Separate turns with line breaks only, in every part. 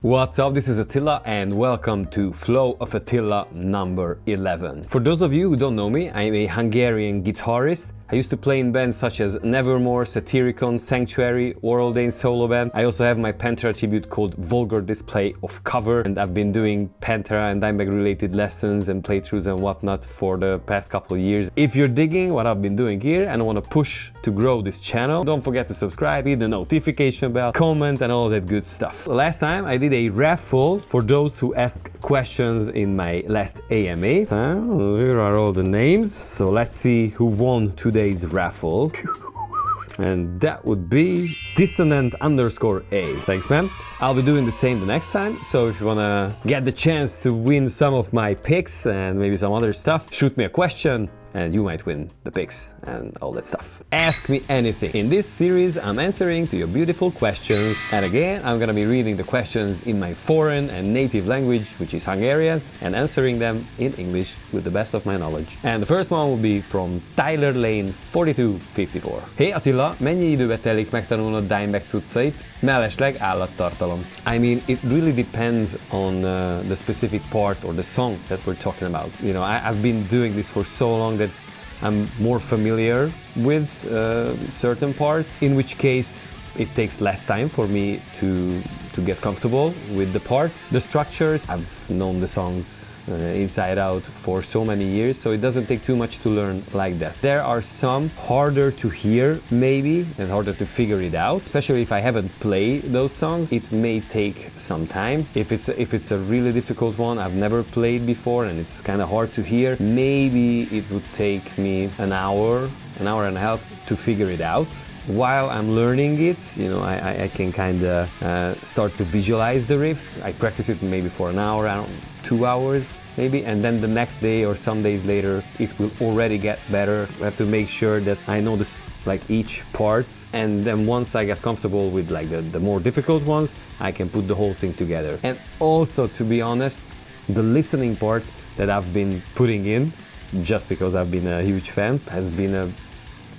What's up, this is Attila and welcome to Flow of Attila number 11. For those of you who don't know me, I'm a Hungarian guitarist. I used to play in bands such as Nevermore, Satyricon, Sanctuary, Orldane solo band. I also have my Pantera tribute called Vulgar Display of Cover, and I've been doing Pantera and Dimebag related lessons and playthroughs and whatnot for the past couple of years. If you're digging what I've been doing here and want to push to grow this channel, don't forget to subscribe, hit the notification bell, comment and all that good stuff. Last time I did a raffle for those who asked questions in my last AMA. Here are all the names, so let's see who won today's raffle. And that would be Dissonant_A. Thanks, man. I'll be doing the same the next time, so if you wanna get the chance to win some of my picks and maybe some other stuff, shoot me a question and you might win the picks and all that stuff. Ask me anything. In this series, I'm answering to your beautiful questions. And again, I'm gonna be reading the questions in my foreign and native language, which is Hungarian, and answering them in English with the best of my knowledge. And the first one will be from Tyler Lane 4254. Hey Attila, mennyi időbe telik megtanulnod Dimebag cuccait, mellesleg állattartalom? I mean, it really depends on the specific part or the song that we're talking about. You know, I've been doing this for so long that I'm more familiar with certain parts, in which case it takes less time for me to get comfortable with the parts. The structures, I've known the songs inside out for so many years, so it doesn't take too much to learn like that. There are some harder to hear maybe and harder to figure it out, especially if I haven't played those songs. It may take some time. If it's a really difficult one I've never played before and it's kind of hard to hear, maybe it would take me an hour and a half to figure it out. While I'm learning it, you know, I can kind of start to visualize the riff. I practice it maybe for an hour, 2 hours maybe, and then the next day or some days later it will already get better. I have to make sure that I know this, like each part, and then once I get comfortable with like the more difficult ones, I can put the whole thing together. And also, to be honest, the listening part that I've been putting in, just because I've been a huge fan, has been a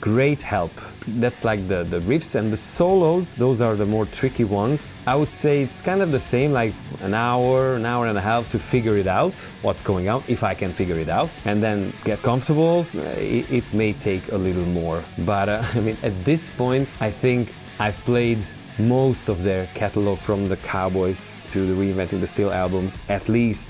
great help. That's like the riffs and the solos, those are the more tricky ones. I would say it's kind of the same, like an hour and a half to figure it out, what's going on, if I can figure it out, and then get comfortable. It may take a little more, but I mean, at this point, I think I've played most of their catalog from the Cowboys to the Reinventing the Steel albums at least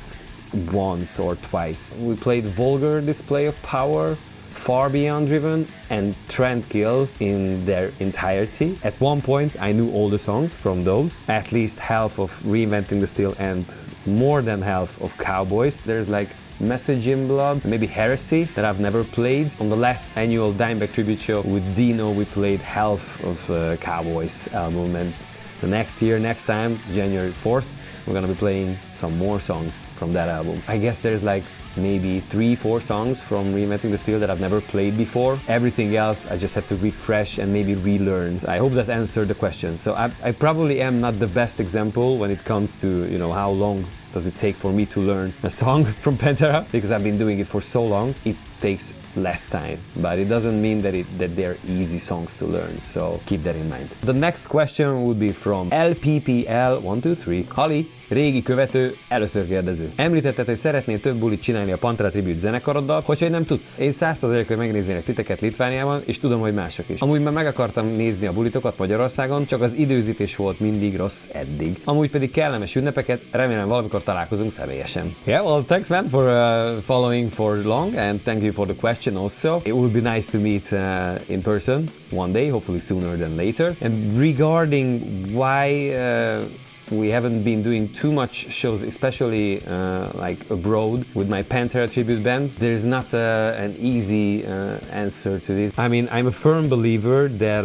once or twice. We played Vulgar Display of Power, Far Beyond Driven and Trendkill in their entirety. At one point I knew all the songs from those, at least half of Reinventing the Steel and more than half of Cowboys. There's like Message in Blood, maybe Heresy, that I've never played. On the last annual Dimebag tribute show with Dino, we played half of Cowboys album, and the next time, January 4th, we're gonna be playing some more songs from that album. I guess there's like maybe 3-4 songs from Reinventing the Steel that I've never played before. Everything else I just have to refresh and maybe relearn. I hope that answered the question. So I probably am not the best example when it comes to, you know, how long does it take for me to learn a song from Pantera, because I've been doing it for so long. It takes less time, but it doesn't mean that they're easy songs to learn, so keep that in mind. The next question would be from LPPL123. Hali, régi követő, először kérdező. Említetted, hogy szeretnél több bulit csinálni a Pantera tribute zenekaroddal, hogy nem tudsz. Én 100%-kal megnéznének titeket Litvániában, és tudom, hogy mások is. Amúgy már meg akartam nézni a bulitokat Magyarországon, csak az időzítés volt mindig rossz eddig. Amúgy pedig kellemes ünnepeket, remélem valamikor találkozunk személyesen. Yeah, well, thanks man for following for long, and thank you for the question also. It would be nice to meet in person one day, hopefully sooner than later. And regarding why we haven't been doing too much shows, especially like abroad with my Pantera tribute band, there's not an easy answer to this. I mean, I'm a firm believer that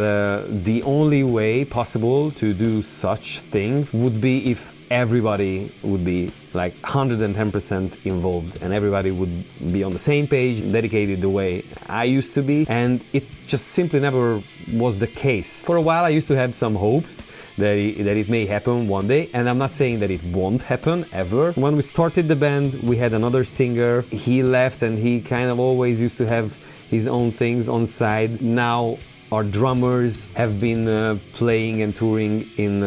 the only way possible to do such things would be if everybody would be like 110% involved and everybody would be on the same page, dedicated the way I used to be, and it just simply never was the case. For a while I used to have some hopes that it may happen one day, and I'm not saying that it won't happen ever. When we started the band, we had another singer. He left and he kind of always used to have his own things on side. Now our drummers have been playing and touring in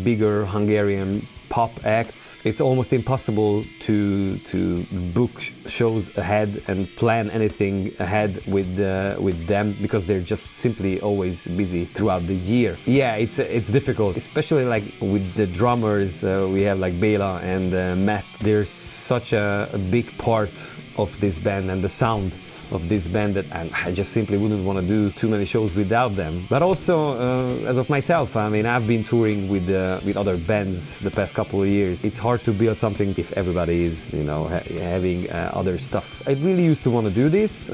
bigger Hungarian pop acts. It's almost impossible to book shows ahead and plan anything ahead with them because they're just simply always busy throughout the year. Yeah, it's difficult, especially like with the drummers. We have like Bela and Matt. They're such a big part of this band and the sound of this band that I just simply wouldn't want to do too many shows without them. But also, as of myself, I mean, I've been touring with other bands the past couple of years. It's hard to build something if everybody is, you know, having other stuff. I really used to want to do this.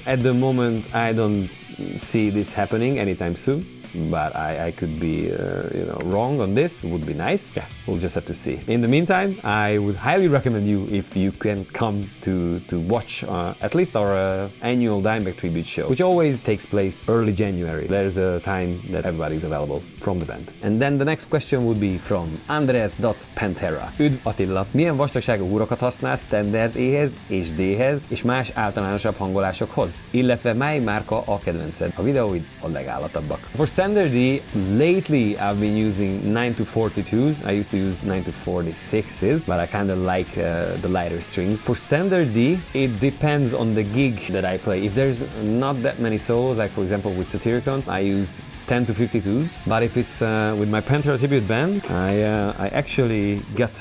At the moment, I don't see this happening anytime soon. But I could be, you know, wrong on this. Would be nice. Yeah, we'll just have to see. In the meantime, I would highly recommend you, if you can come to watch at least our annual Dimebag tribute show, which always takes place early January. There's a time that everybody's available from the band. And then the next question would be from Andres.Pantera. Üdv Attila! Milyen vastagságú húrokat használsz standard E-hez és D-hez és más általánosabb hangolásokhoz? Illetve mely márka a kedvenced? A videóid a legállatabbak. For standard E, lately I've been using 9-42s. I used to use 9-46s, but I kind of like the lighter strings. For standard D, it depends on the gig that I play. If there's not that many solos, like for example with Satyricon, I used 10-52s, but if it's with my Pantera tribute band, I actually got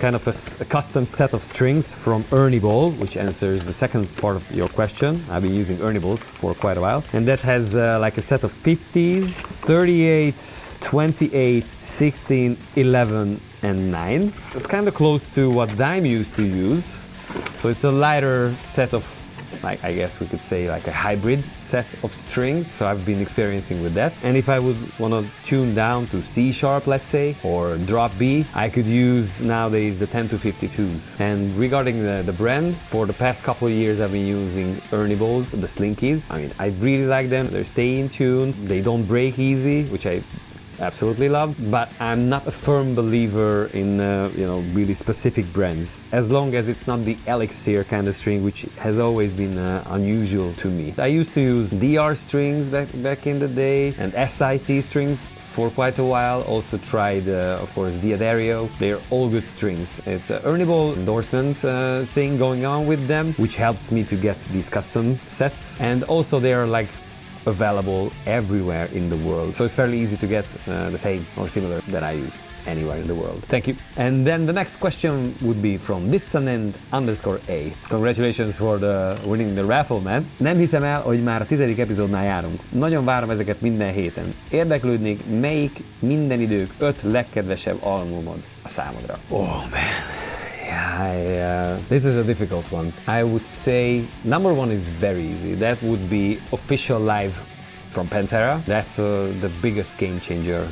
kind of a custom set of strings from Ernie Ball, which answers the second part of your question. I've been using Ernie Balls for quite a while, and that has like a set of 50s, 38, 28, 16, 11, and 9. It's kind of close to what Dime used to use, so it's a lighter set of, like, I guess we could say like a hybrid set of strings, so I've been experiencing with that. And if I would want to tune down to C sharp, let's say, or drop B, I could use nowadays the 10-52s. And regarding the brand, for the past couple of years I've been using Ernie Balls, the Slinkies. I mean, I really like them. They stay in tune, they don't break easy, which I absolutely love, but I'm not a firm believer in you know, really specific brands, as long as it's not the elixir kind of string, which has always been unusual to me. I used to use DR strings back in the day and SIT strings for quite a while. Also tried, of course, Diaderio. They're all good strings. It's an Ernie Ball endorsement thing going on with them, which helps me to get these custom sets. And also they are like available everywhere in the world, so it's fairly easy to get the same or similar that I use anywhere in the world. Thank you. And then the next question would be from Dissonant_A. Congratulations for winning the raffle, man. Nem hiszem el, hogy már a 10. epizódnál járunk. Nagyon várom ezeket minden héten. Érdeklődnék, melyik minden idők 5 legkedvesebb albumod a számodra? Oh man. Yeah, this is a difficult one. I would say number one is very easy. That would be Official Live from Pantera. That's the biggest game changer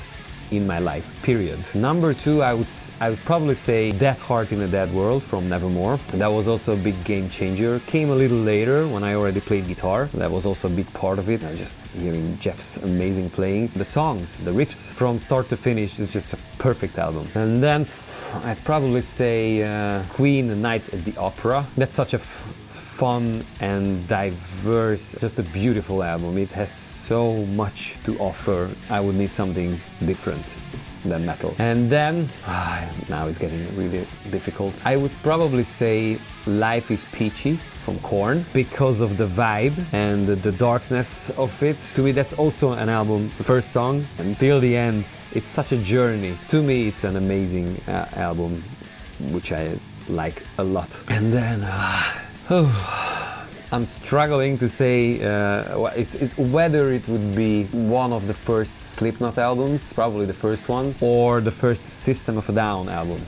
in my life, period. Number two, I would probably say Death Heart in a Dead World from Nevermore. That was also a big game changer. Came a little later when I already played guitar. That was also a big part of it. Just hearing Jeff's amazing playing. The songs, the riffs from start to finish is just a perfect album. And then I'd probably say Queen Night at the Opera. That's such a fun and diverse, just a beautiful album. It has so much to offer. I would need something different than metal. And then, now it's getting really difficult. I would probably say Life is Peachy from Korn, because of the vibe and the darkness of it. To me, that's also an album, the first song, until the end. It's such a journey. To me, it's an amazing album, which I like a lot. And then, I'm struggling to say it's whether it would be one of the first Slipknot albums, probably the first one, or the first System of a Down album.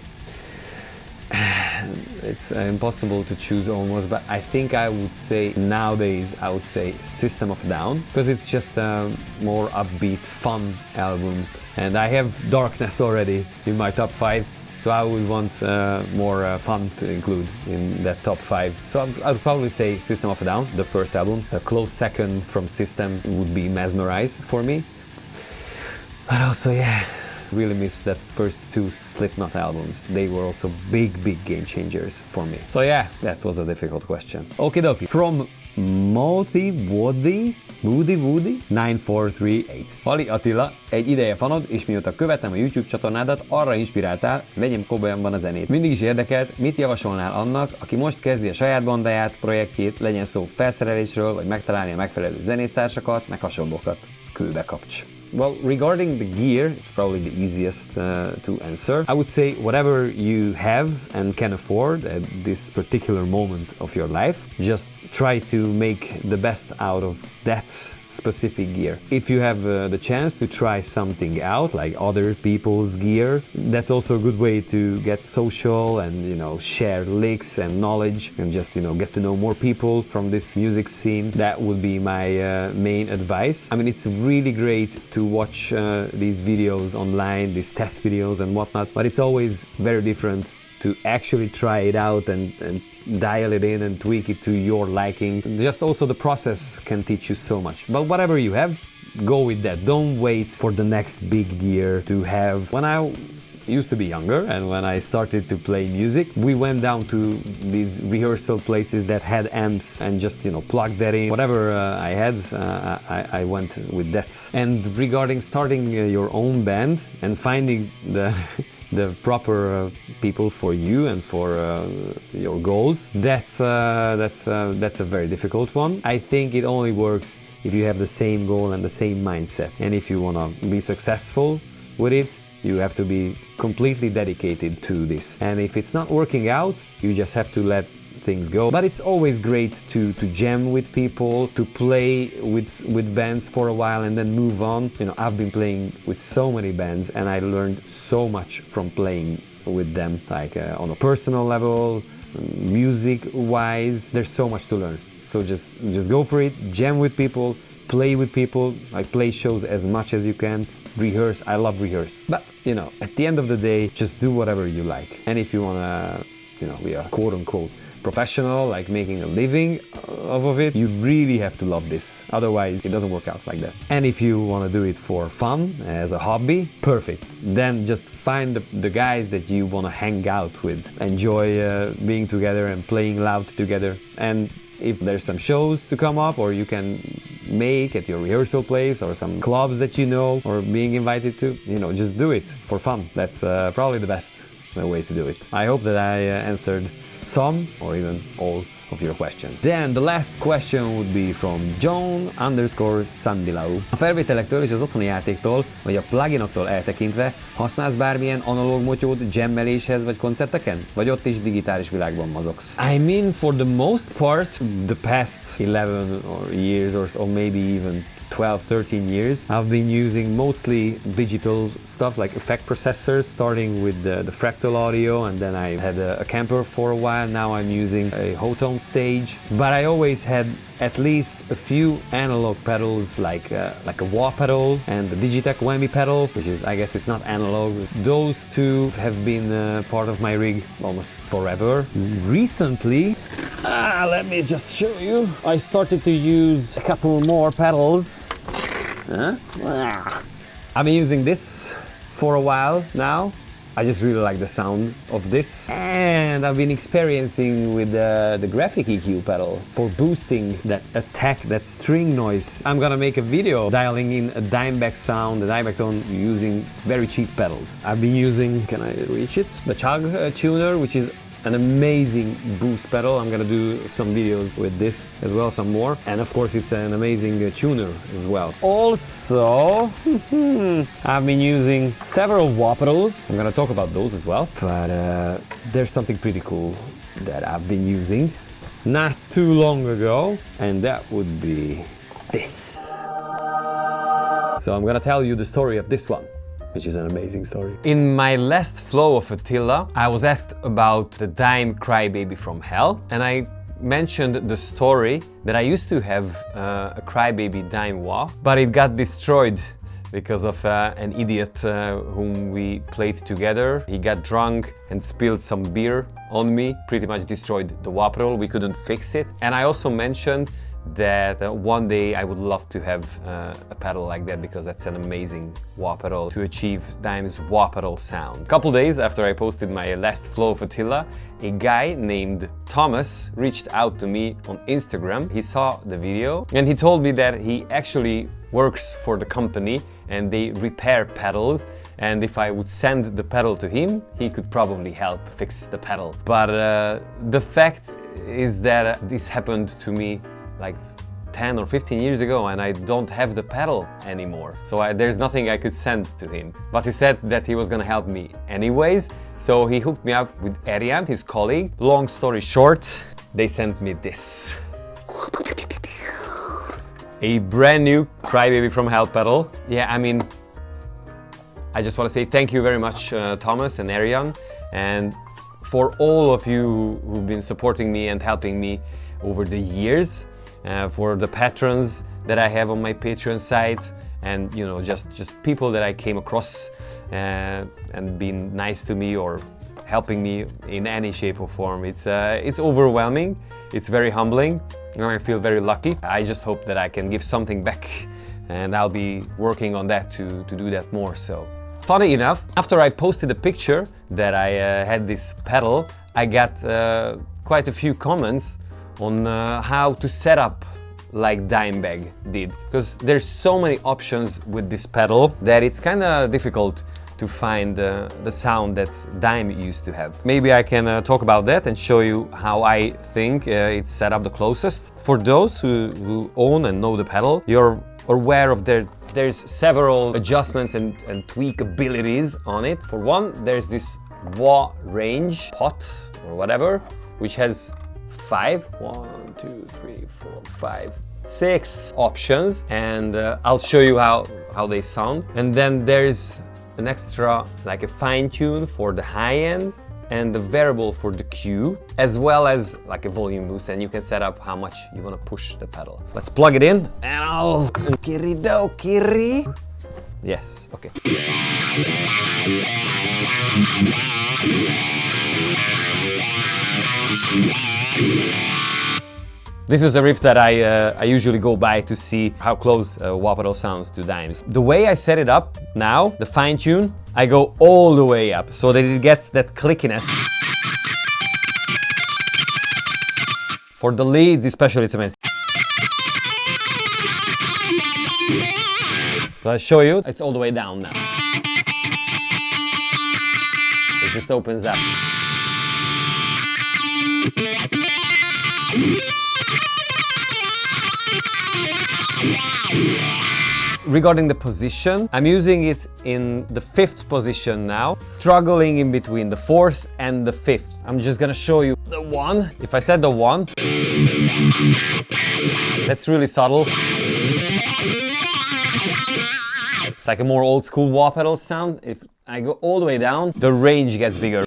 It's impossible to choose almost, but I think I would say nowadays I would say System of a Down, because it's just a more upbeat, fun album, and I have Darkness already in my top 5. So I would want more fun to include in that top 5. So I would probably say System of a Down, the first album. A close second from System would be Mesmerize for me. But also, yeah, really miss that first 2 Slipknot albums. They were also big game changers for me. So yeah, that was a difficult question. Okie dokie. From Moody 9438. Fali Attila, egy ideje fanod, és mióta követem a YouTube csatornádat, arra inspiráltál, vegyem komolyanban a zenét. Mindig is érdekelt, mit javasolnál annak, aki most kezdi a saját bandáját, projektjét, legyen szó felszerelésről, vagy megtalálni a megfelelő zenésztársakat, meg hasonlókat. Küldbe kapcs. Well, regarding the gear, it's probably the easiest to answer. I would say whatever you have and can afford at this particular moment of your life, just try to make the best out of that specific gear. If you have the chance to try something out, like other people's gear, that's also a good way to get social and, you know, share licks and knowledge and just, you know, get to know more people from this music scene. That would be my main advice. I mean, it's really great to watch these videos online, these test videos and whatnot, but it's always very different to actually try it out and dial it in and tweak it to your liking. Just also the process can teach you so much. But whatever you have, go with that. Don't wait for the next big gear to have. When I used to be younger and when I started to play music, we went down to these rehearsal places that had amps and just, you know, plugged that in. Whatever I had, I went with that. And regarding starting your own band and finding the proper people for you and for your goals, that's a very difficult one. I think it only works if you have the same goal and the same mindset. And if you want to be successful with it, you have to be completely dedicated to this. And if it's not working out, you just have to let things go. But it's always great to jam with people, to play with bands for a while and then move on. You know, I've been playing with so many bands and I learned so much from playing with them, like on a personal level, music-wise. There's so much to learn. So just go for it, jam with people, play with people, like play shows as much as you can. Rehearse, I love rehearse. But, you know, at the end of the day, just do whatever you like. And if you wanna, you know, be a quote-unquote professional, like making a living off of it, you really have to love this. Otherwise, it doesn't work out like that. And if you want to do it for fun, as a hobby, perfect. Then just find the guys that you want to hang out with. Enjoy being together and playing loud together. And if there's some shows to come up or you can make at your rehearsal place or some clubs that you know or being invited to, you know, just do it for fun. That's probably the best way to do it. I hope that I answered some or even all of your questions. Then the last question would be from John_Sandilau. A felvételektől és az otthoni játéktól, vagy a pluginoktól eltekintve használsz bármilyen analóg motyót jammeléshez vagy koncerteken? Vagy ott is digitális világban mozogsz? I mean, for the most part, the past 11 years or maybe even 12-13 years, I've been using mostly digital stuff like effect processors, starting with the fractal audio, and then I had a camper for a while. Now I'm using a Hotone stage, but I always had at least a few analog pedals like a wah pedal and the Digitech whammy pedal, which is, I guess it's not analog. Those two have been part of my rig almost forever. Recently, let me just show you. I started to use a couple more pedals. I've been using this for a while now. I just really like the sound of this. And I've been experiencing with the graphic EQ pedal for boosting that attack, that string noise. I'm gonna make a video dialing in a Dimebag sound, a Dimebag tone using very cheap pedals. I've been using, can I reach it? The Chug tuner, which is an amazing boost pedal. I'm gonna do some videos with this as well, some more. And of course it's an amazing tuner as well. Also, I've been using several wah pedals. I'm gonna talk about those as well. But there's something pretty cool that I've been using not too long ago, and that would be this. So I'm gonna tell you the story of this one, which is an amazing story. In my last flow of Attila, I was asked about the Dime CryBaby from Hell, and I mentioned the story that I used to have a CryBaby Dime wah, but it got destroyed because of an idiot whom we played together. He got drunk and spilled some beer on me, pretty much destroyed the wah pedal. We couldn't fix it. And I also mentioned that one day I would love to have a pedal like that, because that's an amazing wah pedal to achieve Dime's wah pedal sound. A couple days after I posted my last Flow of Attila, a guy named Thomas reached out to me on Instagram. He saw the video and he told me that he actually works for the company and they repair pedals, and if I would send the pedal to him, he could probably help fix the pedal. But the fact is that this happened to me like 10 or 15 years ago, and I don't have the pedal anymore. So there's nothing I could send to him. But he said that he was gonna help me anyways, so he hooked me up with Arian, his colleague. Long story short, they sent me this. A brand new CryBaby from Hell pedal. Yeah, I mean, I just want to say thank you very much, Thomas and Arian, and for all of you who've been supporting me and helping me over the years, for the patrons that I have on my Patreon site, and you know, just people that I came across and been nice to me or helping me in any shape or form. It's overwhelming, it's very humbling, and I feel very lucky. I just hope that I can give something back, and I'll be working on that to do that more. So, funny enough, after I posted a picture that I had this pedal, I got quite a few comments on how to set up like Dimebag did, because there's so many options with this pedal that it's kind of difficult to find the sound that Dime used to have. Maybe I can talk about that and show you how I think it's set up the closest. For those who own and know the pedal, you're aware of there's several adjustments and tweak abilities on it. For one, there's this wah range pot or whatever, which has 6 options, and I'll show you how they sound. And then there's an extra, like a fine tune for the high end and the variable for the Q, as well as like a volume boost, and you can set up how much you want to push the pedal. Let's plug it in and I'll kiri. Yes, okay. This is a riff that I usually go by to see how close wah pedal sounds to Dimes. The way I set it up now, the fine tune, I go all the way up so that it gets that clickiness. For the leads especially, it's amazing. So I'll show you, it's all the way down now. It just opens up. Regarding the position, I'm using it in the 5th position now, struggling in between the 4th and the 5th. I'm just gonna show you the 1. If I set the 1, that's really subtle. It's like a more old school wah pedal sound. If I go all the way down, the range gets bigger.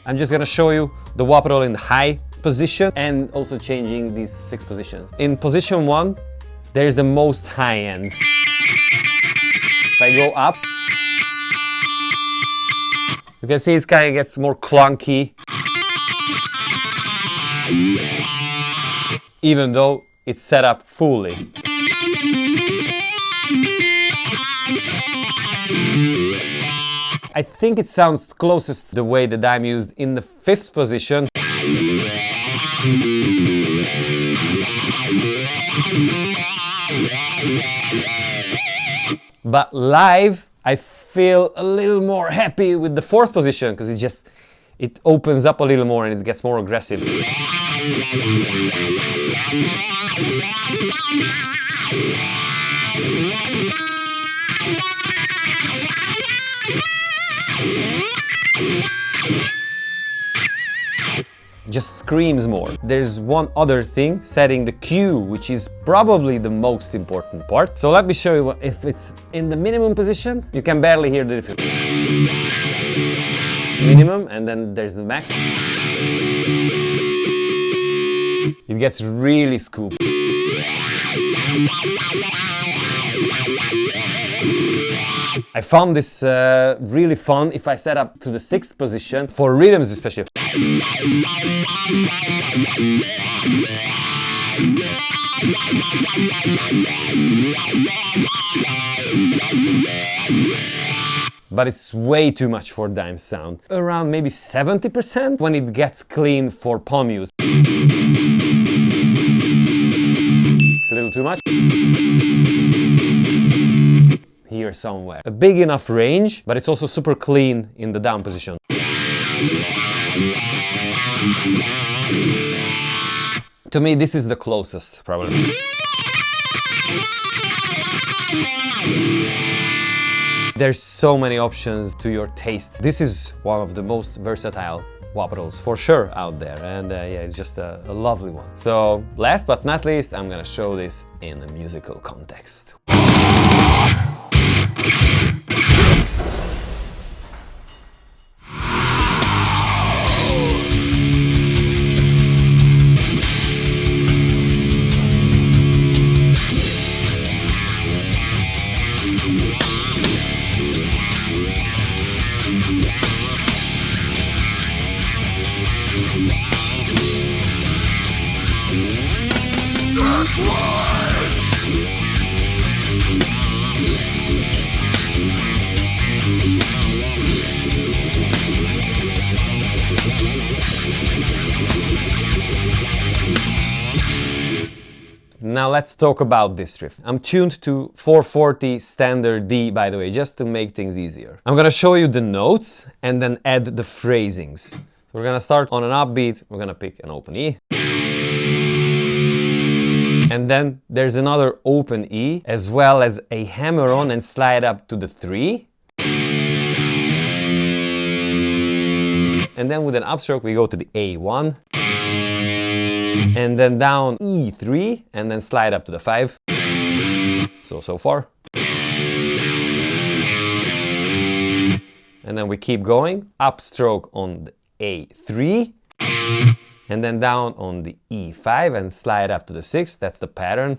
I'm just gonna show you the wah pedal in the high position and also changing these 6 positions. In position 1, there's the most high end. If I go up, you can see it kind of gets more clunky, even though it's set up fully. I think it sounds closest the way the Dime used in the 5th position. But live, I feel a little more happy with the 4th position, because it opens up a little more and it gets more aggressive. Just screams more. There's one other thing, setting the Q, which is probably the most important part. So let me show you if it's in the minimum position, you can barely hear the difference. Minimum, and then there's the max. It gets really scooped. It I found this really fun if I set up to the 6th position, for rhythms especially. But it's way too much for dime sound. Around maybe 70% when it gets clean for palm use. It's a little too much. Here somewhere. A big enough range, but it's also super clean in the down position. To me, this is the closest, probably. There's so many options to your taste. This is one of the most versatile wah pedals for sure out there, and yeah, it's just a lovely one. So last but not least, I'm gonna show this in a musical context. Now let's talk about this riff. I'm tuned to 440 standard D, by the way, just to make things easier. I'm gonna show you the notes and then add the phrasings. So we're gonna start on an upbeat, we're gonna pick an open E. And then there's another open E, as well as a hammer on and slide up to the 3. And then with an upstroke we go to the A1. And then down E3, and then slide up to the 5. So far. And then we keep going, upstroke on the A3, and then down on the E5 and slide up to the 6. That's the pattern.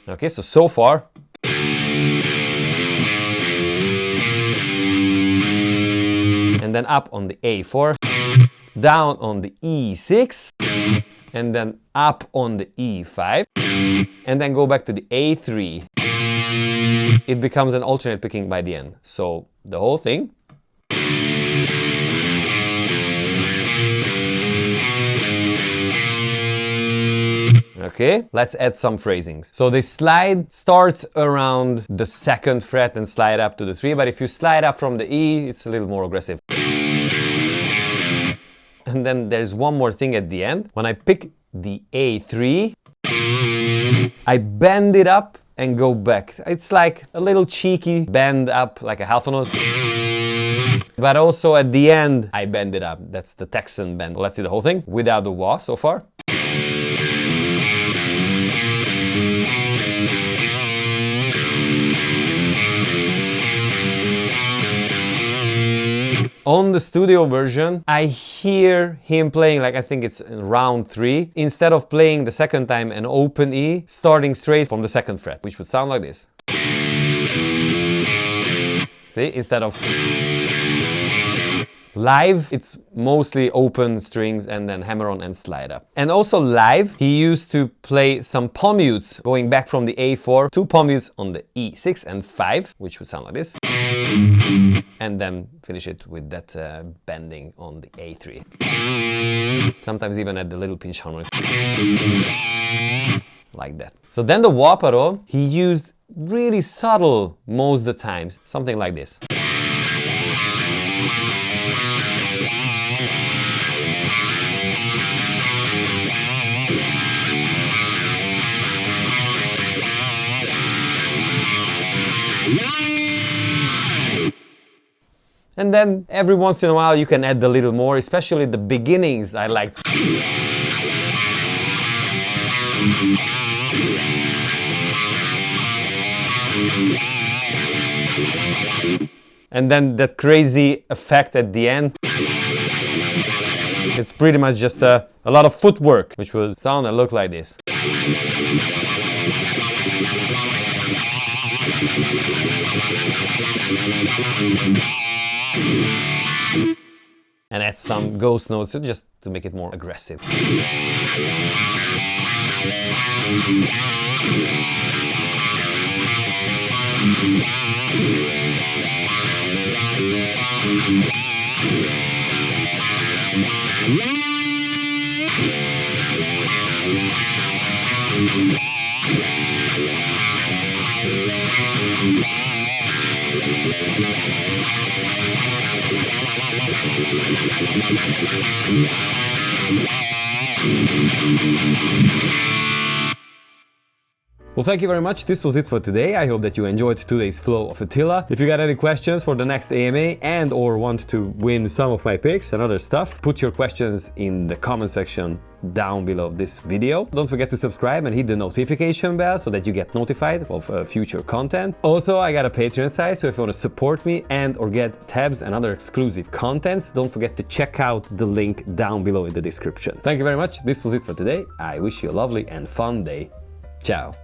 Okay, so far. And then up on the A4. Down on the E6, and then up on the E5, and then go back to the A3. It becomes an alternate picking by the end. So the whole thing. Okay, let's add some phrasings. So the slide starts around the 2nd fret and slide up to the 3, but if you slide up from the E, it's a little more aggressive. And then there's one more thing at the end. When I pick the A3, I bend it up and go back. It's like a little cheeky bend up, like a half a note. But also at the end, I bend it up. That's the Texan bend. Let's see the whole thing without the wah so far. On the studio version, I hear him playing, like I think it's in round 3, instead of playing the 2nd time an open E, starting straight from the 2nd fret, which would sound like this. See, instead of... Live, it's mostly open strings and then hammer on and slide up. And also live, he used to play some palm mutes, going back from the A4 to palm mutes on the E6 and 5, which would sound like this. And then finish it with that bending on the A3. Sometimes even at the little pinch harmonic. Like that. So then the wah pedal, he used really subtle most of the times, something like this. And then every once in a while you can add a little more, especially the beginnings I liked. And then that crazy effect at the end. It's pretty much just a lot of footwork, which will sound and look like this. And add some ghost notes just to make it more aggressive. Well, thank you very much. This was it for today. I hope that you enjoyed today's flow of Attila. If you got any questions for the next AMA and or want to win some of my picks and other stuff, put your questions in the comment section down below this video. Don't forget to subscribe and hit the notification bell so that you get notified of future content. Also, I got a Patreon site, so if you want to support me and or get tabs and other exclusive contents, don't forget to check out the link down below in the description. Thank you very much. This was it for today. I wish you a lovely and fun day. Ciao.